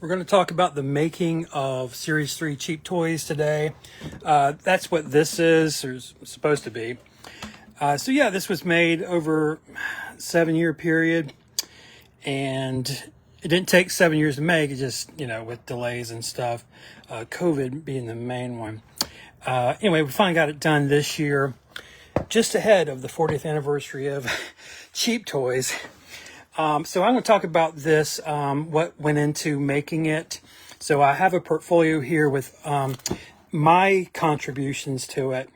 We're going to talk about the making of Series 3 cheap toys today. That's what this is, or is supposed to be. So yeah, this was made over a 7-year period, and it didn't take 7 years to make. It just, with delays and stuff, COVID being the main one. Anyway, we finally got it done this year, just ahead of the 40th anniversary of cheap toys. So I'm going to talk about this, what went into making it. So I have a portfolio here with my contributions to it.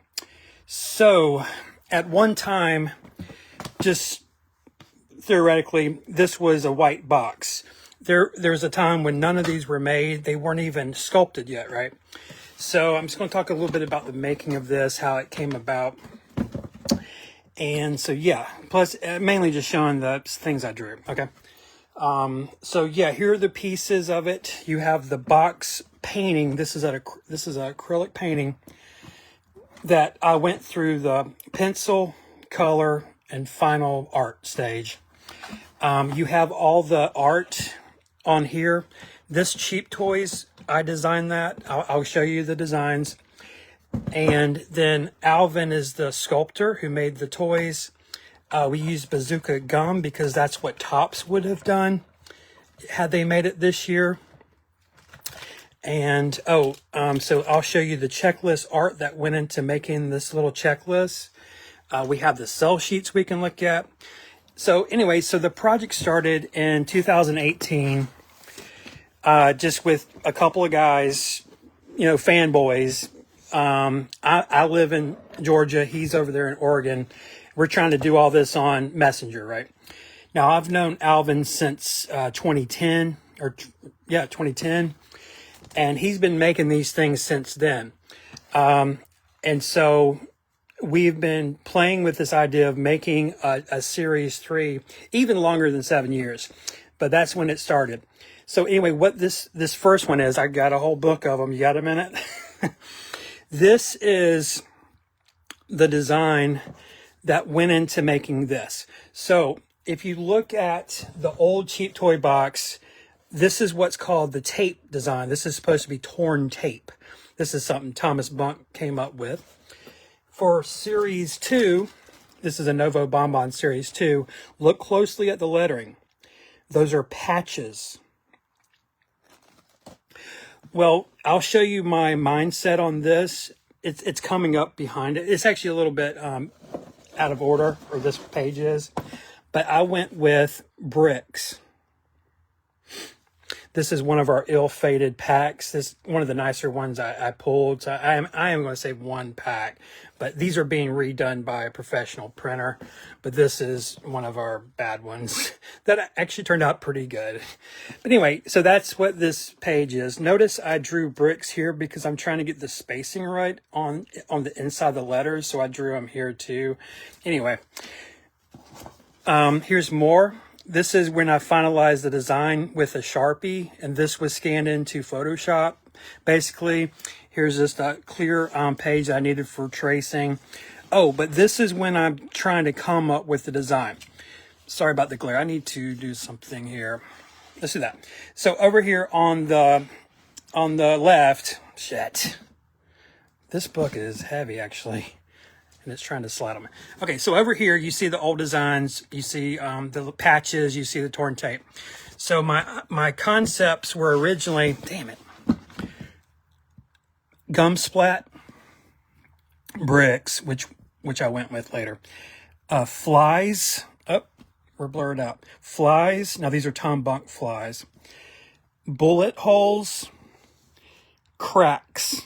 So at one time, just theoretically, this was a white box. There's a time when none of these were made. They weren't even sculpted yet, right? So I'm just going to talk a little bit about the making of this, how it came about. And so, yeah, plus mainly just showing the things I drew. Okay. So yeah, here are the pieces of it. You have the box painting. This is an acrylic painting that I went through the pencil, color, and final art stage. You have all the art on here. This cheap toys, I designed that. I'll show you the designs. And then Alvin is the sculptor who made the toys. We used Bazooka gum because that's what Topps would have done had they made it this year. And so I'll show you the checklist art that went into making this little checklist. We have the cell sheets we can look at. So anyway, so the project started in 2018, just with a couple of guys, fanboys. I live in Georgia. He's over there in Oregon. We're trying to do all this on Messenger, right? Now, I've known Alvin since 2010, 2010, and he's been making these things since then. And so we've been playing with this idea of making a Series 3 even longer than 7 years, but that's when it started. So anyway, what this first one is, I got a whole book of them. You got a minute? This is the design that went into making this. So if you look at the old cheap toy box, this is what's called the tape design. This is supposed to be torn tape. This is something Thomas Bunk came up with. For Series 2, this is a Novo Bonbon Series 2. Look closely at the lettering. Those are patches. Well, I'll show you my mindset on this. It's coming up behind it. It's actually a little bit out of order, or this page is. But I went with bricks. This is one of our ill-fated packs. This is one of the nicer ones I pulled. So I am going to say one pack. But these are being redone by a professional printer. But this is one of our bad ones that actually turned out pretty good. But anyway, so that's what this page is. Notice I drew bricks here because I'm trying to get the spacing right on the inside of the letters. So I drew them here too. Anyway, here's more. This is when I finalized the design with a Sharpie, and this was scanned into Photoshop. Basically, here's just a clear page I needed for tracing. Oh, but this is when I'm trying to come up with the design. Sorry about the glare. I need to do something here. Let's do that. So over here on the left, shit. This book is heavy, actually. And it's trying to slide on me. Okay, so over here, you see the old designs. You see the patches. You see the torn tape. So my concepts were originally, damn it, gum splat, bricks, which I went with later. Flies. Oh, we're blurred out. Flies. Now, these are Tom Bunk flies. Bullet holes. Cracks.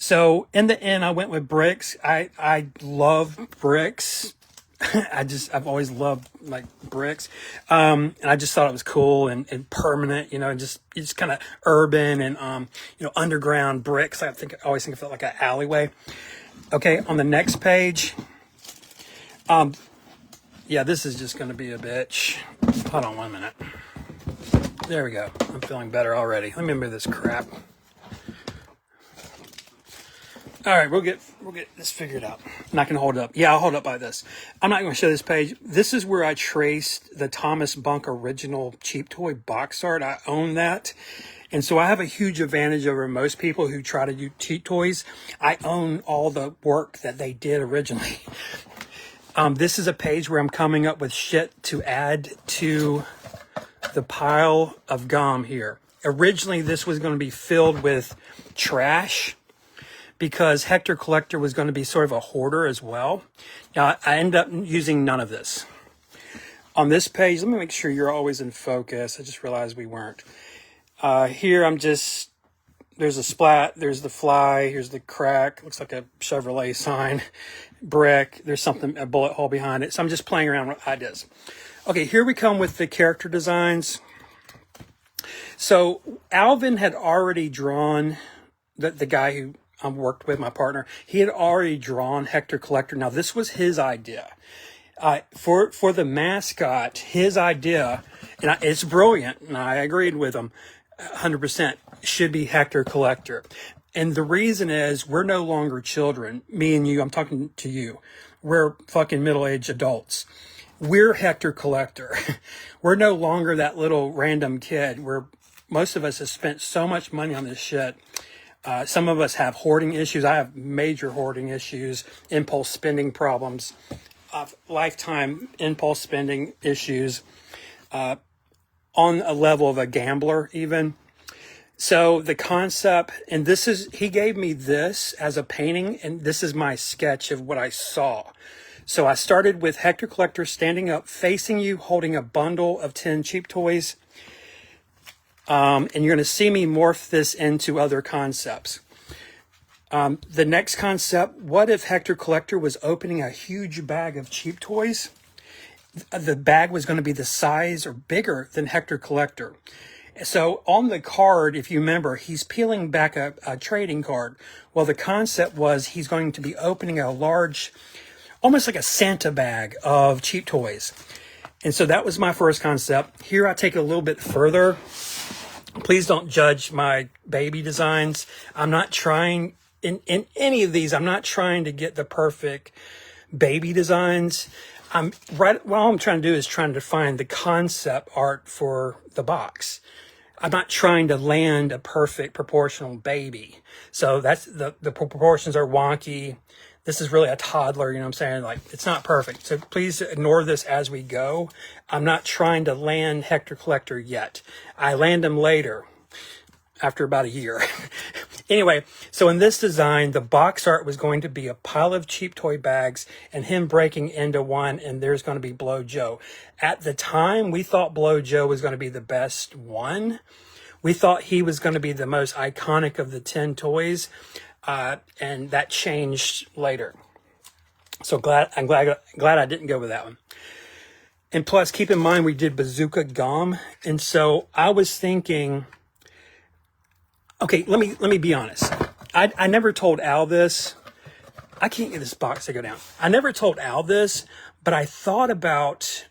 So in the end, I went with bricks. I love bricks. I've always loved like bricks. And I just thought it was cool and permanent, and just kind of urban and, underground bricks. I always think of it like an alleyway. Okay. On the next page. Yeah, this is just going to be a bitch. Hold on 1 minute. There we go. I'm feeling better already. Let me move this crap. All right, we'll get this figured out. I'm not gonna hold it up. Yeah, I'll hold it up by this. I'm not gonna show this page. This is where I traced the Thomas Bunk original cheap toy box art. I own that. And so I have a huge advantage over most people who try to do cheap toys. I own all the work that they did originally. This is a page where I'm coming up with shit to add to the pile of gum here. Originally, this was going to be filled with trash because Hector Collector was going to be sort of a hoarder as well. Now, I ended up using none of this. On this page, let me make sure you're always in focus. I just realized we weren't. Here, there's a splat, there's the fly, here's the crack, looks like a Chevrolet sign, brick, there's a bullet hole behind it. So I'm just playing around with ideas. Okay, here we come with the character designs. So Alvin had already drawn, the guy who I worked with, my partner, he had already drawn Hector Collector. Now this was his idea. For the mascot, his idea, and it's brilliant, and I agreed with him 100%, should be Hector Collector. And the reason is we're no longer children. Me and you, I'm talking to you. We're fucking middle-aged adults. We're Hector Collector. We're no longer that little random kid. Most of us have spent so much money on this shit. Some of us have hoarding issues. I have major hoarding issues, impulse spending problems, lifetime impulse spending issues, on a level of a gambler even. So the concept, and he gave me this as a painting, and this is my sketch of what I saw. So I started with Hector Collector standing up, facing you, holding a bundle of 10 cheap toys. And you're going to see me morph this into other concepts. The next concept, what if Hector Collector was opening a huge bag of cheap toys? The bag was going to be the size or bigger than Hector Collector. So on the card, if you remember, he's peeling back a trading card. Well, the concept was he's going to be opening a large, almost like a Santa bag of cheap toys. And so that was my first concept. Here I take it a little bit further. Please don't judge my baby designs. I'm not trying, in any of these, I'm not trying to get the perfect baby designs. What I'm trying to do is trying to find the concept art for the box. I'm not trying to land a perfect proportional baby. So that's the proportions are wonky. This is really a toddler, you know what I'm saying? Like, it's not perfect. So please ignore this as we go. I'm not trying to land Hector Collector yet. I land him later, after about a year. Anyway, so in this design, the box art was going to be a pile of cheap toy bags and him breaking into one, and there's going to be Blow Joe. At the time, we thought Blow Joe was going to be the best one. We thought he was going to be the most iconic of the 10 toys. And that changed later. So I'm glad I didn't go with that one. And plus, keep in mind, we did Bazooka gum. And so I was thinking, okay, let me be honest. I never told Al this. I can't get this box to go down. I never told Al this, but I thought about,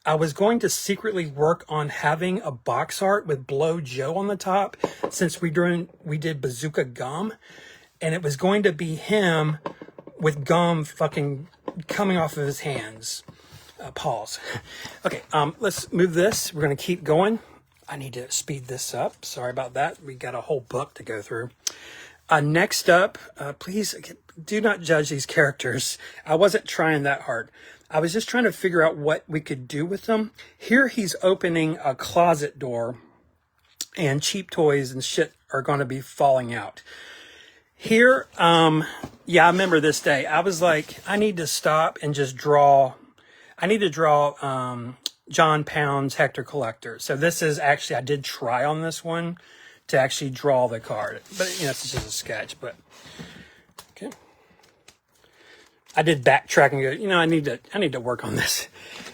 I was going to secretly work on having a box art with Blow Joe on the top, since we did Bazooka gum. And it was going to be him with gum fucking coming off of his hands. Pause. Okay, let's move this. We're going to keep going. I need to speed this up. Sorry about that. We got a whole book to go through. Next up, please do not judge these characters. I wasn't trying that hard. I was just trying to figure out what we could do with them. Here he's opening a closet door, and cheap toys and shit are going to be falling out. Here, yeah, I remember this day. I was like, I need to stop and just draw. I need to draw John Pound's Hector Collector. So this is actually, I did try on this one to actually draw the card. But, you know, it's just a sketch. But, okay. I did backtrack and go, you know, I need to work on this.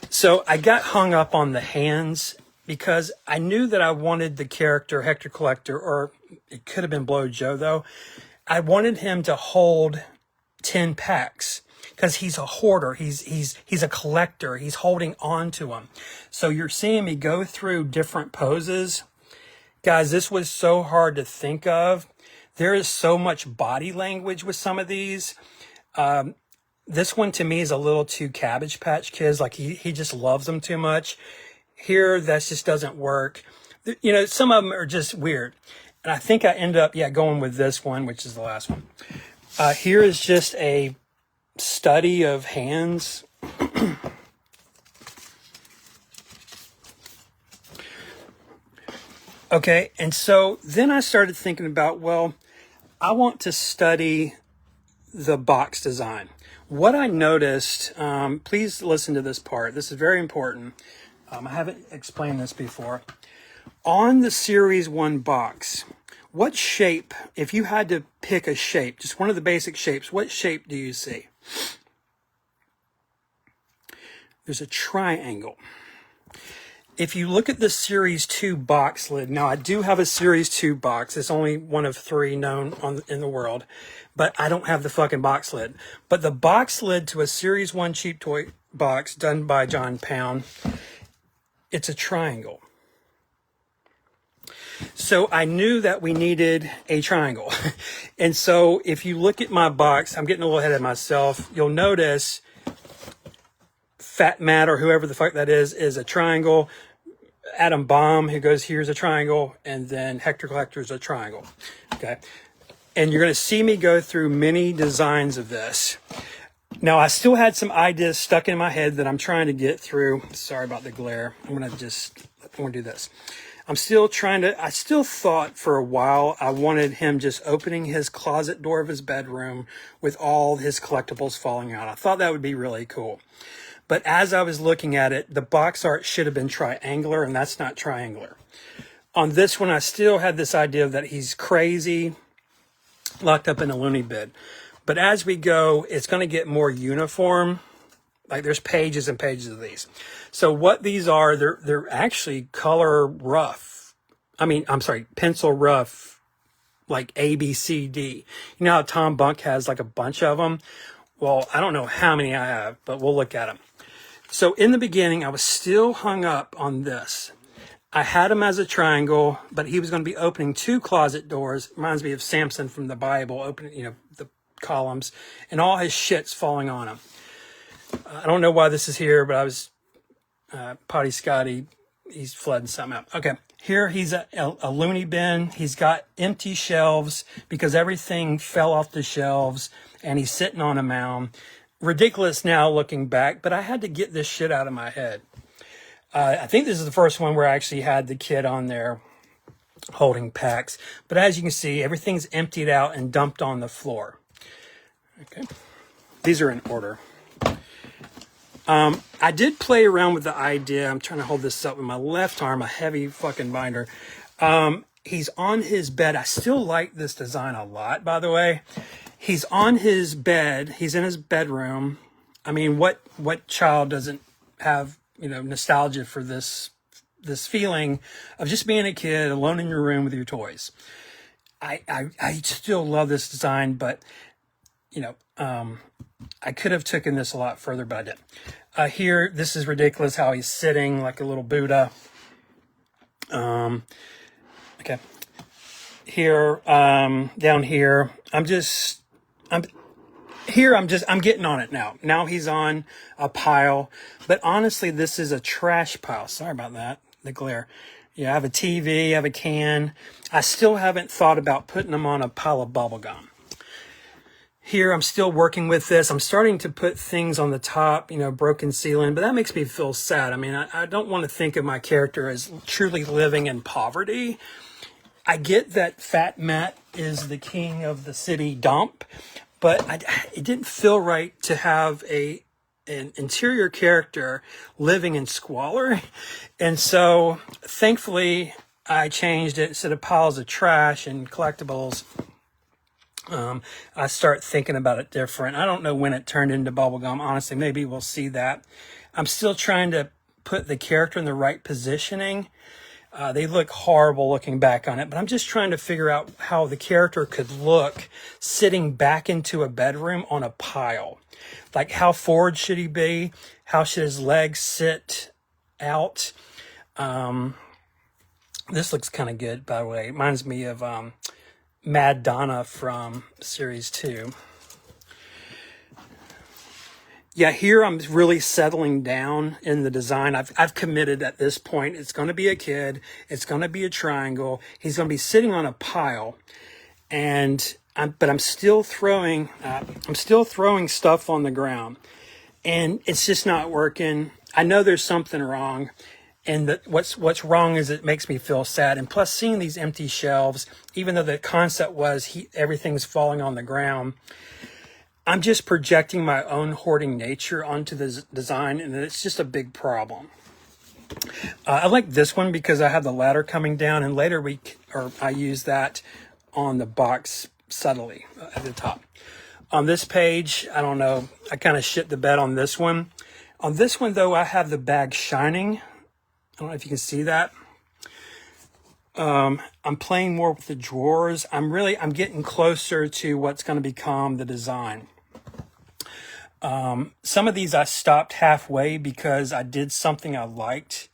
So I got hung up on the hands because I knew that I wanted the character Hector Collector, or it could have been Blow Joe, though. I wanted him to hold 10 packs because he's a hoarder. He's a collector. He's holding on to them. So you're seeing me go through different poses. Guys, this was so hard to think of. There is so much body language with some of these. This one to me is a little too Cabbage Patch Kids. Like he just loves them too much. Here, that just doesn't work. You know, some of them are just weird. And I think I end up, going with this one, which is the last one. Here is just a study of hands. Okay, and so then I started thinking about, well, I want to study the box design. What I noticed, please listen to this part. This is very important. I haven't explained this before. On the Series 1 box, what shape, if you had to pick a shape, just one of the basic shapes, what shape do you see? There's a triangle. If you look at the Series 2 box lid, now I do have a Series 2 box. It's only one of 3 known in the world, but I don't have the fucking box lid. But the box lid to a Series 1 cheap toy box done by John Pound, it's a triangle. So I knew that we needed a triangle. And so if you look at my box, I'm getting a little ahead of myself, you'll notice Fat Matt, or whoever the fuck that is a triangle. Adam Bomb, who goes here's a triangle, and then Hector Collector is a triangle. Okay, and you're going to see me go through many designs of this. Now, I still had some ideas stuck in my head that I'm trying to get through. Sorry about the glare. I'm going to do this. I still thought for a while I wanted him just opening his closet door of his bedroom with all his collectibles falling out. I thought that would be really cool. But as I was looking at it, the box art should have been triangular, and that's not triangular. On this one, I still had this idea that he's crazy, locked up in a loony bin. But as we go, it's going to get more uniform. Like there's pages and pages of these. So what these are, they're actually color rough. Pencil rough, like A, B, C, D. You know how Tom Bunk has like a bunch of them? Well, I don't know how many I have, but we'll look at them. So in the beginning, I was still hung up on this. I had him as a triangle, but he was going to be opening 2 closet doors. Reminds me of Samson from the Bible, opening, the columns, and all his shit's falling on him. I don't know why this is here, but I was, Potty Scotty, he's flooding something out. Okay, here he's a loony bin. He's got empty shelves because everything fell off the shelves, and he's sitting on a mound. Ridiculous now looking back, but I had to get this shit out of my head. I think this is the first one where I actually had the kid on there holding packs. But as you can see, everything's emptied out and dumped on the floor. Okay, these are in order. I did play around with the idea. I'm trying to hold this up with my left arm, a heavy fucking binder. He's on his bed. I still like this design a lot, by the way. He's on his bed. He's in his bedroom. I mean, what child doesn't have, nostalgia for this feeling of just being a kid alone in your room with your toys? I still love this design, but I could have taken this a lot further, but I didn't. Here, this is ridiculous how he's sitting like a little Buddha. Okay. Here, down here, I'm getting on it now. Now he's on a pile, but honestly, this is a trash pile. Sorry about that, the glare. Yeah, I have a TV, I have a can. I still haven't thought about putting them on a pile of bubble gum. Here, I'm still working with this. I'm starting to put things on the top, broken ceiling, but that makes me feel sad. I mean, I don't want to think of my character as truly living in poverty. I get that Fat Matt is the king of the city dump, but it didn't feel right to have an interior character living in squalor. And so, thankfully, I changed it. Instead of piles of trash and collectibles, I start thinking about it different. I don't know when it turned into bubblegum. Honestly, maybe we'll see that. I'm still trying to put the character in the right positioning. They look horrible looking back on it, but I'm just trying to figure out how the character could look sitting back into a bedroom on a pile. Like, how forward should he be? How should his legs sit out? This looks kind of good, by the way. It reminds me of Mad Donna from Series 2. Yeah, here I'm really settling down in the design. I've committed at this point. It's going to be a kid. It's going to be a triangle. He's going to be sitting on a pile, and I'm still throwing stuff on the ground, and it's just not working. I know there's something wrong, and what's wrong is it makes me feel sad. And plus, seeing these empty shelves, even though the concept was everything's falling on the ground, I'm just projecting my own hoarding nature onto the design, and it's just a big problem. I like this one because I have the ladder coming down, and later I use that on the box subtly at the top. On this page, I don't know, I kind of shit the bed on this one. On this one, though, I have the bag shining. I don't know if you can see that. I'm playing more with the drawers. I'm getting closer to what's going to become the design. Some of these I stopped halfway because I did something I liked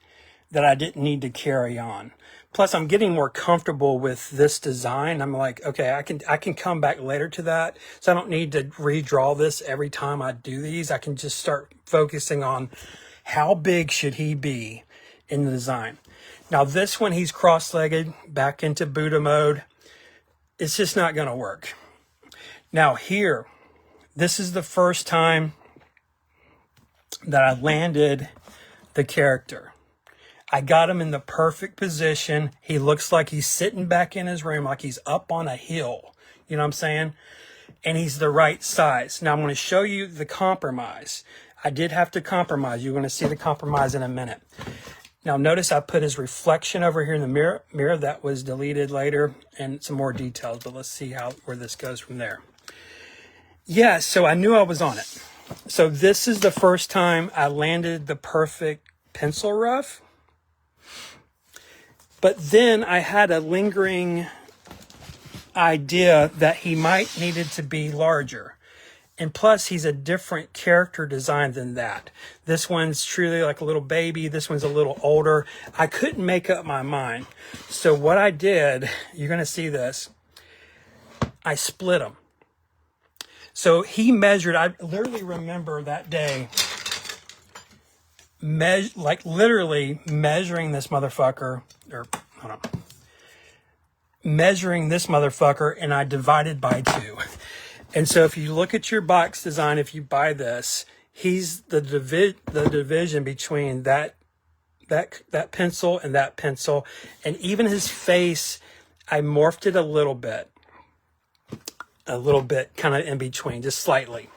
that I didn't need to carry on. Plus, I'm getting more comfortable with this design. I'm like, okay, I can come back later to that. So I don't need to redraw this every time I do these. I can just start focusing on how big should he be in the design. Now this one, he's cross-legged, back into Buddha mode. It's just not going to work. Now here, this is the first time that I landed the character. I got him in the perfect position. He looks like he's sitting back in his room, like he's up on a hill. You know what I'm saying? And he's the right size. Now I'm going to show you the compromise. I did have to compromise. You're going to see the compromise in a minute. Now notice I put his reflection over here in the mirror. That was deleted later, and some more details, but let's see where this goes from there. Yeah, so I knew I was on it. So this is the first time I landed the perfect pencil rough. But then I had a lingering idea that he might needed to be larger. And plus, he's a different character design than that. This one's truly like a little baby. This one's a little older. I couldn't make up my mind. So what I did, you're going to see this, I split him. So he measured, I literally remember that day, literally measuring this motherfucker, measuring this motherfucker, and I divided by 2. And so if you look at your box design, if you buy this, he's the division between that pencil and that pencil. And even his face, I morphed it a little bit kind of in between, just slightly.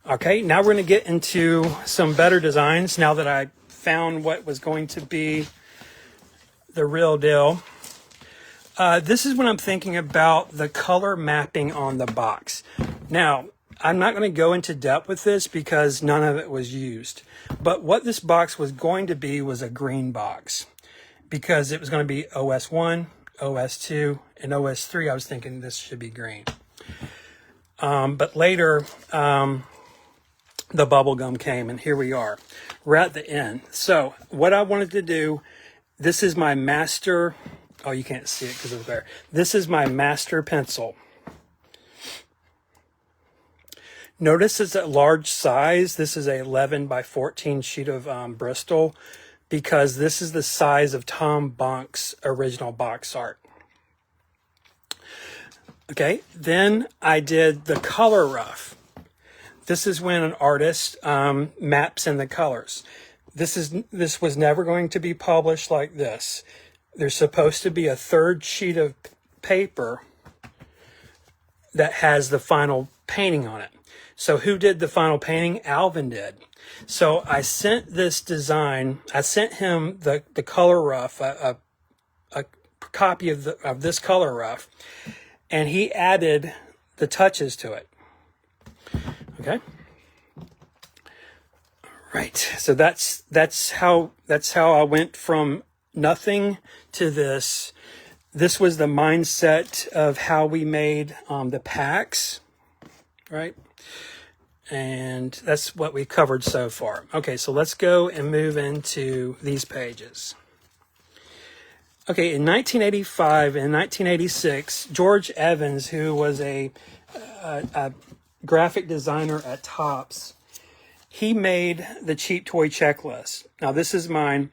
Okay, now we're going to get into some better designs now that I found what was going to be the real deal. This is when I'm thinking about the color mapping on the box. Now, I'm not going to go into depth with this because none of it was used. But what this box was going to be was a green box, because it was going to be OS 1, OS 2, and OS 3. I was thinking this should be green. But later, the bubblegum came, and here we are. We're at the end. So what I wanted to do, this is my master. Oh, you can't see it because it's there. This is my master pencil. Notice it's a large size. This is a 11 by 14 sheet of Bristol, because this is the size of Tom Bonk's original box art. Okay, then I did the color rough. This is when an artist maps in the colors. This was never going to be published like this. There's supposed to be a third sheet of paper that has the final painting on it. So who did the final painting? Alvin did. So I sent this design, I sent him the color rough, a copy of this color rough, and he added the touches to it. Okay. Right. So that's how I went from nothing to this. This was the mindset of how we made the packs, right? And that's what we covered so far. Okay, so let's go and move into these pages. Okay, in 1985 and 1986, George Evans, who was a graphic designer at Topps, he made the cheap toy checklist. Now, this is mine,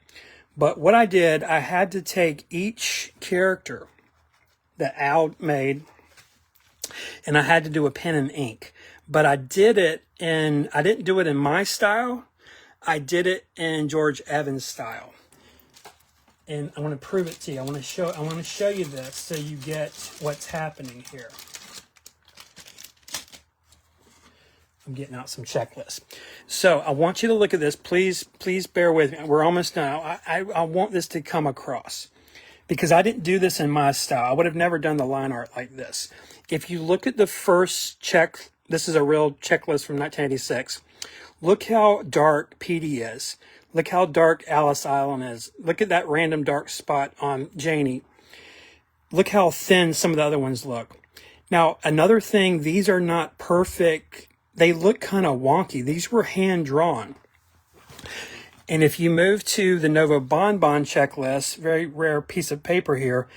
but what I did, I had to take each character that Al made, and I had to do a pen and ink. But I didn't do it in my style. I did it in George Evans' style. And I want to prove it to you. I want to show you this so you get what's happening here. I'm getting out some checklists. So I want you to look at this. Please bear with me. We're almost done. I want this to come across because I didn't do this in my style. I would have never done the line art like this. If you look at the first check, this is a real checklist from 1986. Look how dark Petey is. Look how dark Alice Island is. Look at that random dark spot on Janie. Look how thin some of the other ones look. Now, another thing, these are not perfect. They look kind of wonky. These were hand-drawn. And if you move to the Nova Bonbon checklist, very rare piece of paper here,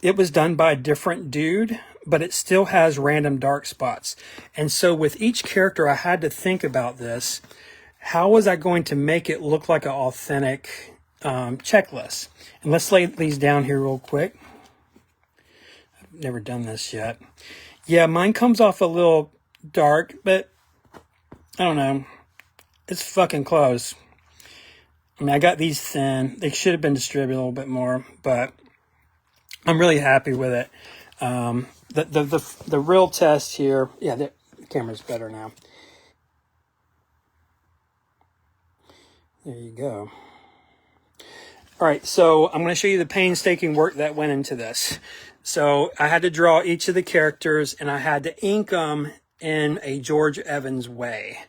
it was done by a different dude, but it still has random dark spots. And so with each character, I had to think about this. How was I going to make it look like an authentic checklist? And let's lay these down here real quick. I've never done this yet. Yeah, mine comes off a little dark, but I don't know. It's fucking close. I mean, I got these thin. They should have been distributed a little bit more, but I'm really happy with it. The real test here, yeah, the camera's better now. There you go. All right, so I'm going to show you the painstaking work that went into this. So I had to draw each of the characters, and I had to ink them in a George Evans way.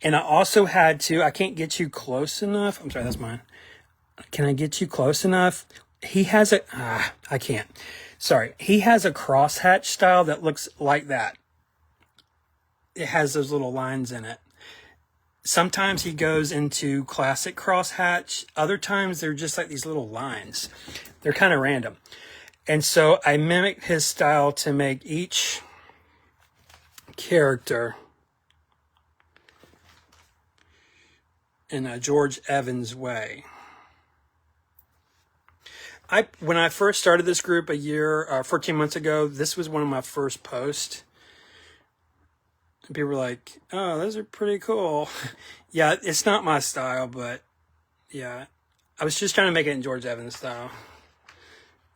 And I also had to, I can't get you close enough. I'm sorry, that's mine. Can I get you close enough? He has I can't. Sorry. He has a crosshatch style that looks like that. It has those little lines in it. Sometimes he goes into classic crosshatch. Other times they're just like these little lines. They're kind of random. And so I mimicked his style to make each character in a George Evans way. When I first started this group 14 months ago, this was one of my first posts. People were like, oh, those are pretty cool. Yeah, it's not my style, but yeah. I was just trying to make it in George Evans style.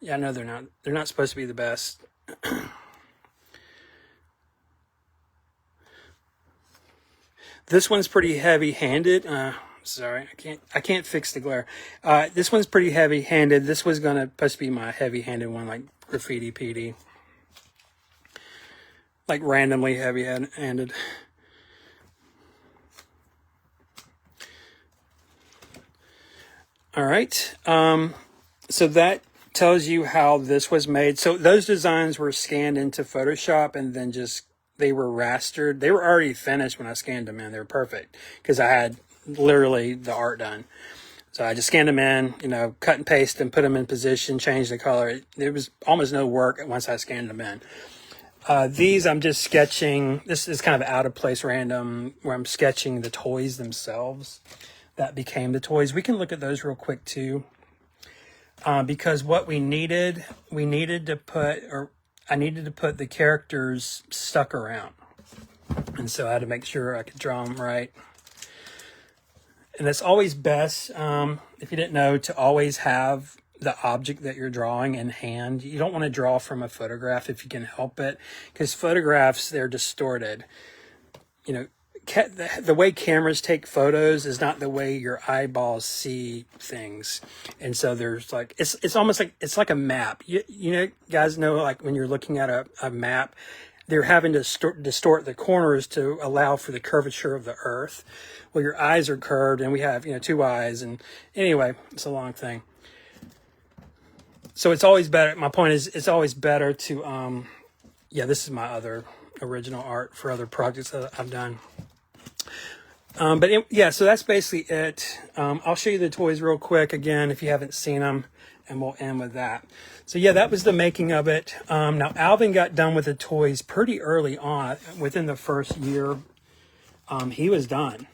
Yeah, no, they're not. They're not supposed to be the best. This one's pretty heavy-handed. Sorry, I can't fix the glare. This one's pretty heavy-handed. This was supposed to be my heavy-handed one, like Graffiti Petey. Like randomly heavy-handed. All right. So that tells you how this was made. So those designs were scanned into Photoshop and then they were rastered. They were already finished when I scanned them in. They were perfect because I had literally the art done. So I just scanned them in, cut and paste and put them in position, change the color. There was almost no work once I scanned them in. These I'm just sketching. This is kind of out of place random where I'm sketching the toys themselves that became the toys. We can look at those real quick too. Because what I needed to put the characters stuck around. And so I had to make sure I could draw them right. And it's always best, if you didn't know, to always have the object that you're drawing in hand. You don't want to draw from a photograph if you can help it, because photographs, they're distorted. The way cameras take photos is not the way your eyeballs see things. And so there's it's almost like, it's like a map. Guys know, like when you're looking at a map, they're having to distort the corners to allow for the curvature of the earth. Well, your eyes are curved and we have, two eyes. And anyway, it's a long thing. So it's always better. My point is, it's always better to, this is my other original art for other projects that I've done. Yeah, so that's basically it. I'll show you the toys real quick again if you haven't seen them, and we'll end with that. So yeah, that was the making of it. Now Alvin got done with the toys pretty early on. Within the first year, he was done.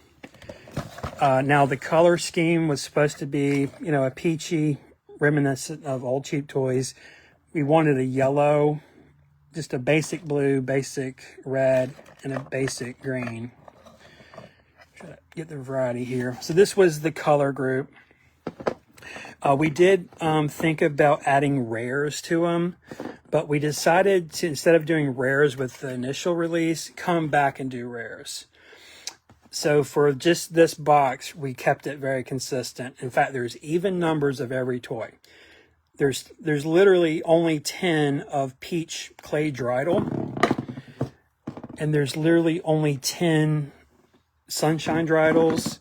Now the color scheme was supposed to be, you know, a peachy, reminiscent of old cheap toys. We wanted a yellow, just a basic blue, basic red, and a basic green. Try to get the variety here. So this was the color group. We did think about adding rares to them, but we decided to, instead of doing rares with the initial release, come back and do rares. So for just this box, we kept it very consistent. In fact, there's even numbers of every toy. There's literally only 10 of Peach Clay Dreidel, and there's literally only 10 Sunshine Dreidels,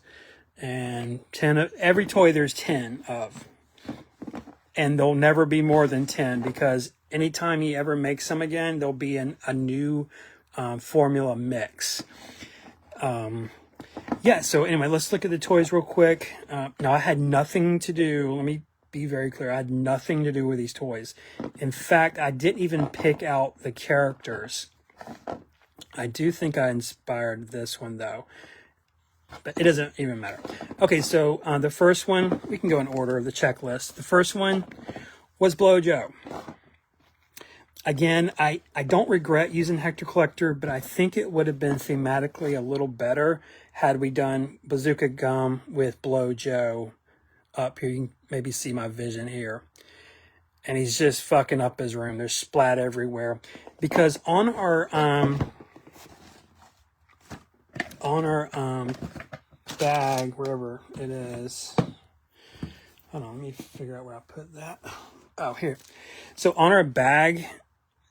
and 10 of every toy there's 10 of. And there'll never be more than 10, because anytime he ever makes them again, there'll be a new formula mix. Yeah, so anyway, let's look at the toys real quick. Now, I had nothing to do, let me be very clear, I had nothing to do with these toys. In fact, I didn't even pick out the characters. I do think I inspired this one, though, but it doesn't even matter. Okay, so the first one, we can go in order of the checklist. The first one was Blow Joe. Again, I don't regret using Hector Collector, but I think it would have been thematically a little better had we done Bazooka Gum with Blow Joe up here. You can maybe see my vision here. And he's just fucking up his room. There's splat everywhere. Because on our bag, wherever it is, hold on, let me figure out where I put that. Oh, here. So on our bag,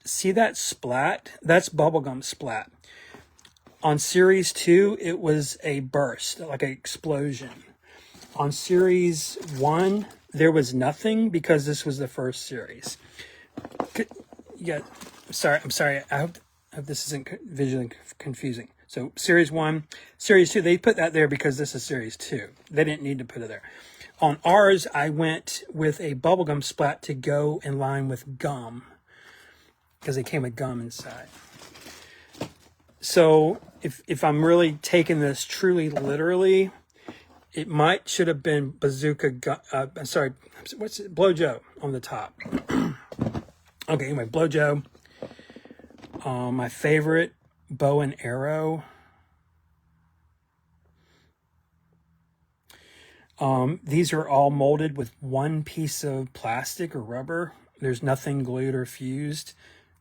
see that splat? That's bubblegum splat. On Series 2, it was a burst, like an explosion. On Series 1, there was nothing because this was the first series. Yeah, I'm sorry. I hope this isn't visually confusing. So Series 1, Series 2, they put that there because this is Series 2. They didn't need to put it there. On ours, I went with a bubblegum splat to go in line with gum, because they came with gum inside. So if I'm really taking this truly literally, it should have been Bazooka, Blow Joe on the top. Okay, anyway, Blow Joe. My favorite, bow and arrow. These are all molded with one piece of plastic or rubber. There's nothing glued or fused.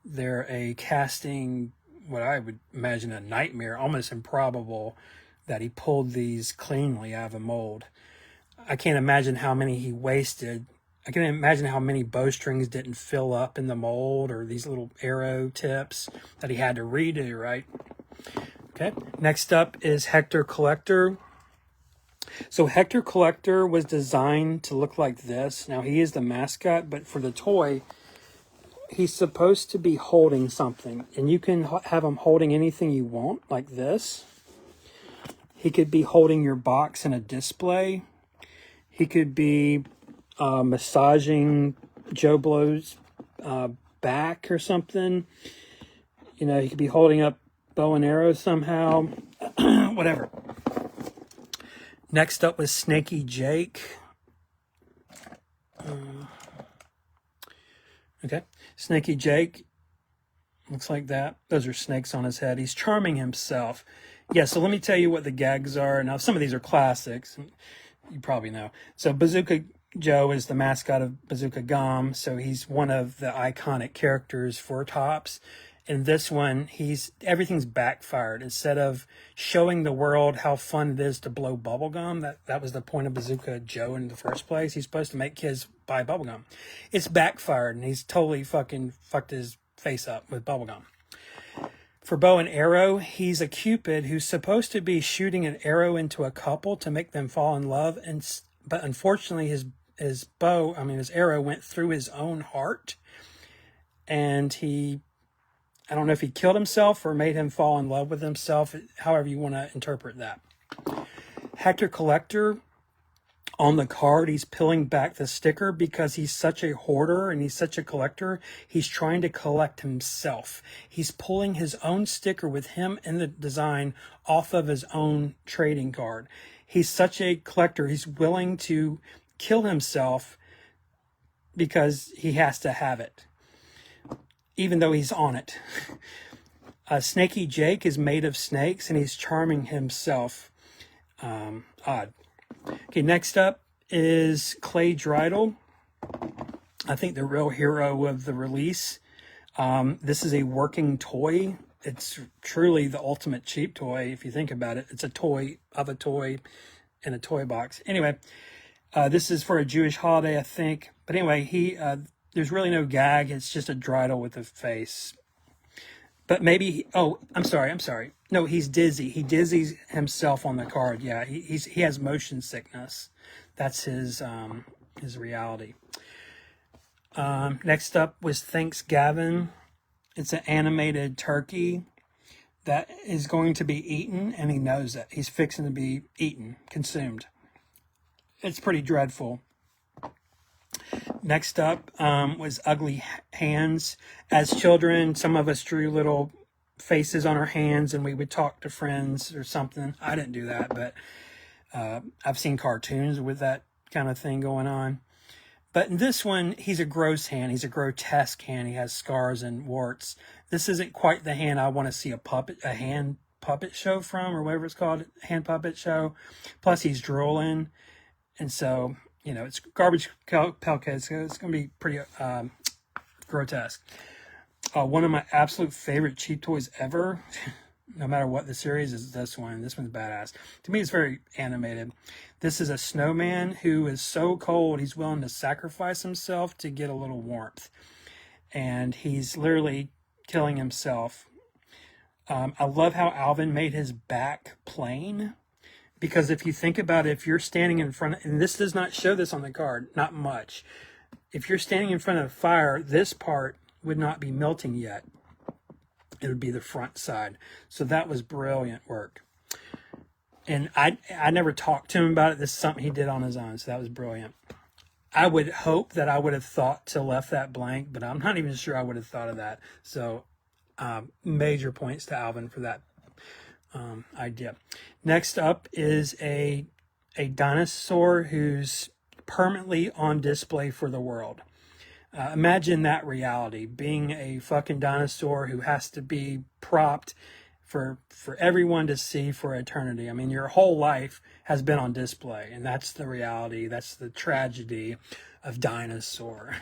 They're a casting, what I would imagine a nightmare, almost improbable that he pulled these cleanly out of a mold. I can't imagine how many he wasted. I can imagine how many bowstrings didn't fill up in the mold, or these little arrow tips that he had to redo, right? Okay, next up is Hector Collector. So Hector Collector was designed to look like this. Now, he is the mascot, but for the toy, he's supposed to be holding something, and you can have him holding anything you want, like this. He could be holding your box in a display. He could be massaging Joe Blow's back or something. You know, he could be holding up bow and arrow somehow. Whatever. Next up was Snaky Jake. Okay. Snaky Jake looks like that. Those are snakes on his head. He's charming himself. Yeah, so let me tell you what the gags are. Now, some of these are classics. You probably know. So Bazooka Joe is the mascot of Bazooka Gum. So he's one of the iconic characters for Topps. In this one, everything's backfired. Instead of showing the world how fun it is to blow bubblegum, that was the point of Bazooka Joe in the first place. He's supposed to make kids buy bubblegum. It's backfired, and he's totally fucking fucked his face up with bubblegum. For bow and arrow, he's a Cupid who's supposed to be shooting an arrow into a couple to make them fall in love, but unfortunately his arrow went through his own heart, and I don't know if he killed himself or made him fall in love with himself, however you want to interpret that. Hector Collector, on the card, he's peeling back the sticker because he's such a hoarder and he's such a collector. He's trying to collect himself. He's pulling his own sticker with him in the design off of his own trading card. He's such a collector. He's willing to kill himself because he has to have it, even though he's on it. Snaky Jake is made of snakes and he's charming himself. Odd. Okay, next up is Clay Dreidel. I think the real hero of the release. This is a working toy. It's truly the ultimate cheap toy, if you think about it. It's a toy of a toy in a toy box. Anyway, this is for a Jewish holiday, I think. But anyway, there's really no gag. It's just a Dreidel with a face. But maybe, I'm sorry. No, he's dizzy. He dizzies himself on the card. Yeah, he has motion sickness. That's his reality. Next up was Thanks Gavin. It's an animated turkey that is going to be eaten, and he knows it. He's fixing to be eaten, consumed. It's pretty dreadful. Next up was Ugly Hands. As children, some of us drew little faces on our hands and we would talk to friends or something. I didn't do that, but I've seen cartoons with that kind of thing going on. But in this one, he's a gross hand. He's a grotesque hand. He has scars and warts. This isn't quite the hand I want to see a hand puppet show from, or whatever it's called, hand puppet show. Plus, he's drooling. And so, you know, it's garbage pellet, so it's going to be pretty grotesque. One of my absolute favorite cheap toys ever, no matter what the series, is this one. This one's badass. To me, it's very animated. This is a snowman who is so cold, he's willing to sacrifice himself to get a little warmth. And he's literally killing himself. I love how Alvin made his back plain. Because if you think about it, if you're standing in front of, and this does not show this on the card, not much. If you're standing in front of a fire, this part would not be melting yet. It would be the front side. So that was brilliant work. And I never talked to him about it. This is something he did on his own. So that was brilliant. I would hope that I would have thought to left that blank, but I'm not even sure I would have thought of that. So major points to Alvin for that idea. Next up is a dinosaur who's permanently on display for the world. Imagine that reality, being a fucking dinosaur who has to be propped for everyone to see for eternity. I mean, your whole life has been on display, and that's the reality. That's the tragedy of Dinosaur.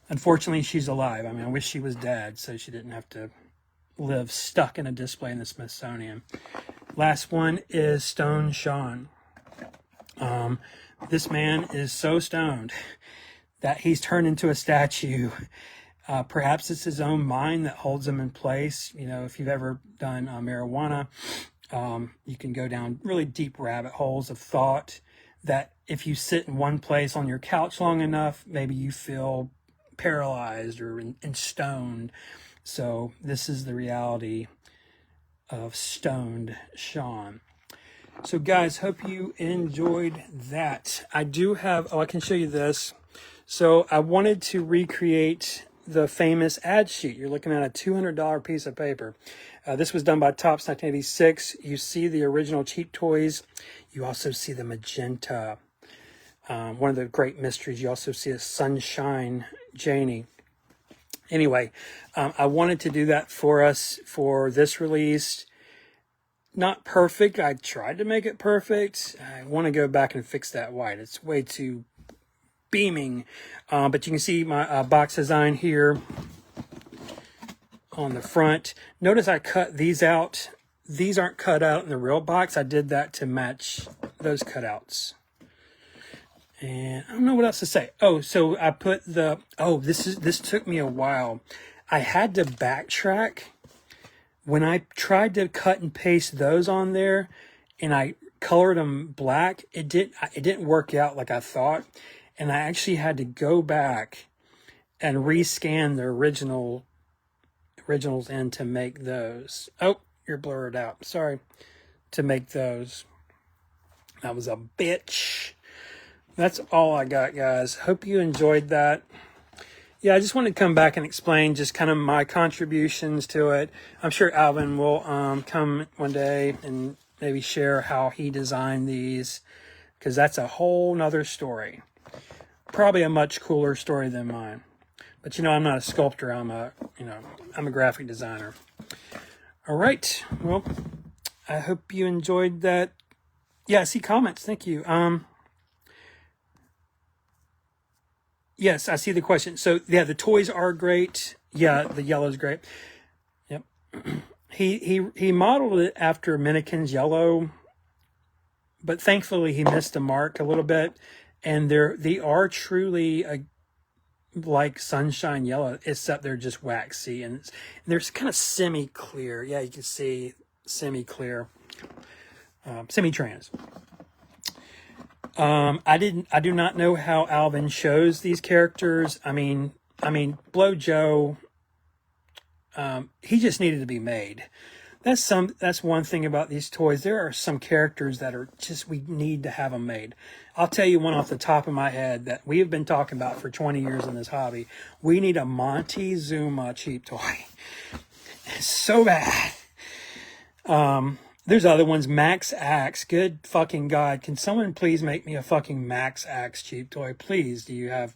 Unfortunately, she's alive. I mean, I wish she was dead so she didn't have to live stuck in a display in the Smithsonian. Last one is Stone Sean. This man is so stoned that he's turned into a statue. Perhaps it's his own mind that holds him in place. You know, if you've ever done marijuana, you can go down really deep rabbit holes of thought that if you sit in one place on your couch long enough, maybe you feel paralyzed or and stoned. So this is the reality of Stoned Sean. So guys, hope you enjoyed that. I do have, I can show you this. So I wanted to recreate the famous ad sheet. You're looking at a $200 piece of paper. This was done by Topps 1986. You see the original cheap toys. You also see the magenta. One of the great mysteries. You also see a Sunshine Janie. Anyway, I wanted to do that for us for this release. Not perfect. I tried to make it perfect. I want to go back and fix that white. It's way too beaming. But you can see my box design here on the front. Notice I cut these out. These aren't cut out in the real box. I did that to match those cutouts. And I don't know what else to say. Oh, so I put the, this took me a while. I had to backtrack. When I tried to cut and paste those on there and I colored them black, it didn't work out like I thought. And I actually had to go back and rescan the originals in to make those. Oh, you're blurred out. Sorry. To make those. That was a bitch. That's all I got, guys. Hope you enjoyed that. Yeah, I just wanted to come back and explain just kind of my contributions to it. I'm sure Alvin will come one day and maybe share how he designed these, because that's a whole nother story. Probably a much cooler story than mine. But I'm not a sculptor. I'm a graphic designer. All right. Well, I hope you enjoyed that. Yeah, I see comments. Thank you. Yes, I see the question. So yeah, the toys are great. Yeah, the yellow's great. Yep. He modeled it after Minikin's yellow, but thankfully he missed the mark a little bit. And they are truly like sunshine yellow, except they're just waxy and they're kind of semi-clear. Yeah, you can see semi-clear, semi-trans. I do not know how Alvin chose these characters. I mean, Blow Joe, he just needed to be made. That's one thing about these toys. There are some characters that are just, we need to have them made. I'll tell you one off the top of my head that we have been talking about for 20 years in this hobby. We need a Montezuma cheap toy. It's so bad. There's other ones. Max Axe. Good fucking God. Can someone please make me a fucking Max Axe cheap toy? Please. Do you have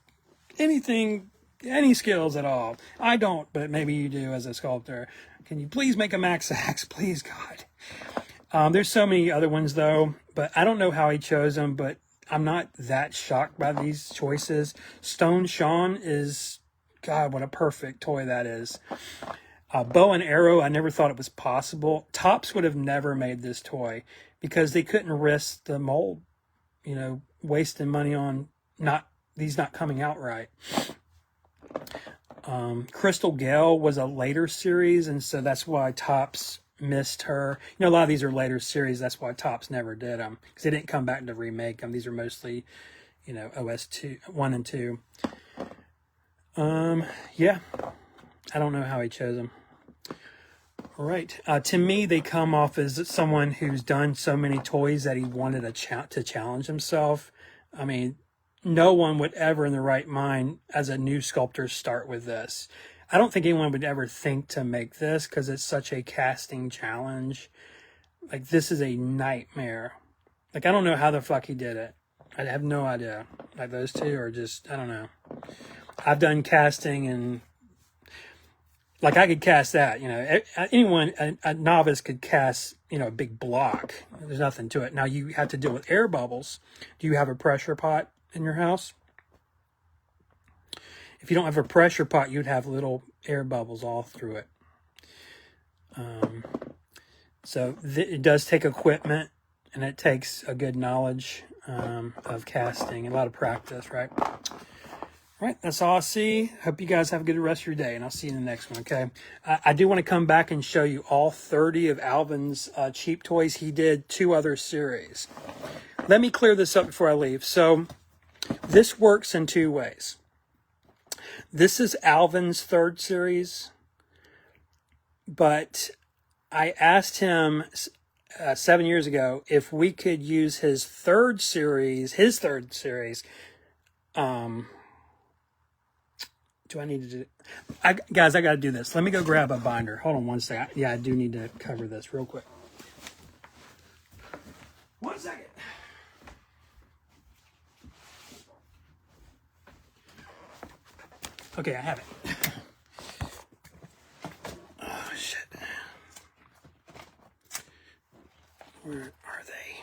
anything, any skills at all? I don't, but maybe you do as a sculptor. Can you please make a Max Axe? Please, God. There's so many other ones, though, but I don't know how he chose them, but I'm not that shocked by these choices. Stone Sean is, God, what a perfect toy that is. Bow and Arrow, I never thought it was possible. Topps would have never made this toy because they couldn't risk the mold, wasting money on these not coming out right. Crystal Gale was a later series, and so that's why Topps missed her. A lot of these are later series. That's why Topps never did them, because they didn't come back to remake them. These are mostly, OS 1 and 2. Yeah. I don't know how he chose them. All right. To me, they come off as someone who's done so many toys that he wanted to challenge himself. I mean, no one would ever in their right mind as a new sculptor start with this. I don't think anyone would ever think to make this because it's such a casting challenge. Like, this is a nightmare. Like, I don't know how the fuck he did it. I have no idea. Like, those two are just, I don't know. I've done casting and like I could cast that, anyone, a novice could cast, a big block. There's nothing to it. Now you have to deal with air bubbles. Do you have a pressure pot in your house? If you don't have a pressure pot, you'd have little air bubbles all through it. So it does take equipment, and it takes a good knowledge of casting, a lot of practice, right? All right, that's all I see. Hope you guys have a good rest of your day, and I'll see you in the next one, okay? I do want to come back and show you all 30 of Alvin's cheap toys. He did 2 other series. Let me clear this up before I leave. So this works in 2 ways. This is Alvin's 3rd series, but I asked him 7 years ago if we could use his 3rd series, do I need to do it? Guys, I got to do this. Let me go grab a binder. Hold on one second. Yeah, I do need to cover this real quick. 1 second. Okay, I have it. Oh, shit. Where are they?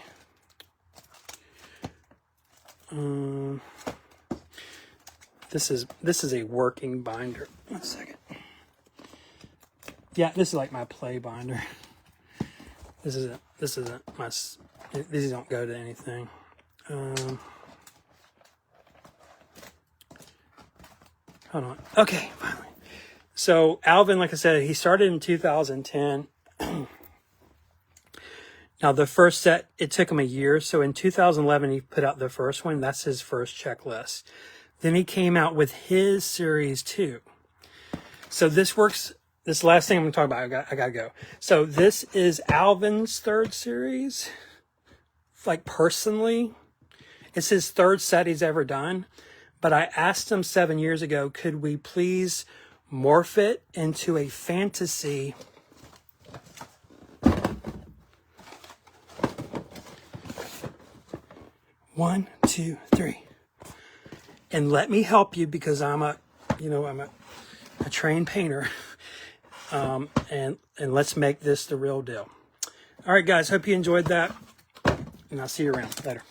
This is a working binder. 1 second. Yeah, this is like my play binder. This isn't my. These don't go to anything. Hold on. Okay, finally. So Alvin, like I said, he started in 2010. Now the first set, it took him a year. So in 2011, he put out the first one. That's his first checklist. Then he came out with his series 2. So this works. This last thing I'm going to talk about, I got to go. So this is Alvin's 3rd series, like personally, it's his third set he's ever done. But I asked him 7 years ago, could we please morph it into a fantasy one, two, three, and let me help you because I'm a trained painter, and let's make this the real deal. All right, guys, hope you enjoyed that, and I'll see you around later.